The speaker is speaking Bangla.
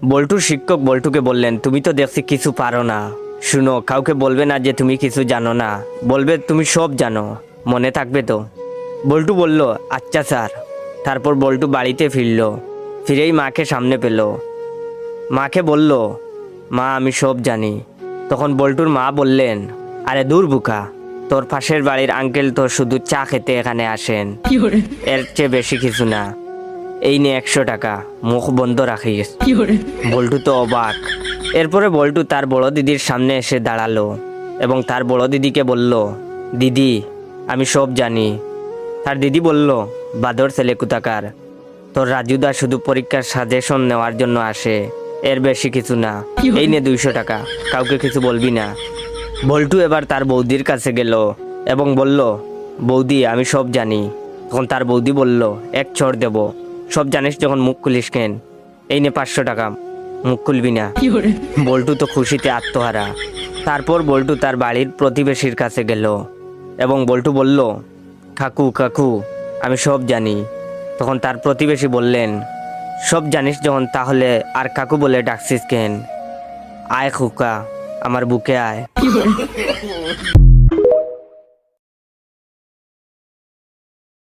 বল্টুর শিক্ষক বল্টুকে বললেন, তুমি তো দেখছি কিছু পারো না। শুনো, কাউকে বলবে না যে তুমি কিছু জানো না, বলবে তুমি সব জানো, মনে থাকবে তো? বল্টু বলল, আচ্ছা স্যার। তারপর বল্টু বাড়িতে ফিরল। ফিরেই মাকে সামনে পেল। মাকে বলল, মা আমি সব জানি। তখন বল্টুর মা বললেন, আরে দূর বুকা, তোর পাশের বাড়ির আঙ্কেল তো শুধু চা খেতে এখানে আসেন, এর চেয়ে বেশি কিছু না। এই নে 100 টাকা, মুখ বন্ধ রাখিস। বল্টু তো অবাক। এরপরে বল্টু তার বড় দিদির সামনে এসে দাঁড়ালো এবং তার বড় দিদিকে বলল, দিদি আমি সব জানি। তার দিদি বলল, বাদর ছেলে কোথাকার, তোর রাজুদা শুধু পরীক্ষার সাজেশন নেওয়ার জন্য আসে, এর বেশি কিছু না। এই নে 200 টাকা, কাউকে কিছু বলবি না। বল্টু এবার তার বৌদির কাছে গেল এবং বলল, বৌদি আমি সব জানি। তখন তার বৌদি বলল, এক চড় দেব, সব জানিস যখন মুখ খুলিস কেন? এই নে 500 টাকা, মুখ খুলবি না। বল্টু তো খুশিতে আত্মহারা। তারপর বল্টু তার বাড়ির প্রতিবেশীর কাছে গেল এবং বল্টু বলল, কাকু কাকু আমি সব জানি। তখন তার প্রতিবেশী বললেন, সব জানিস যখন তাহলে আর কাকু বলে ডাকছিস কেন? আয় খুকা, আমার বুকে আয়।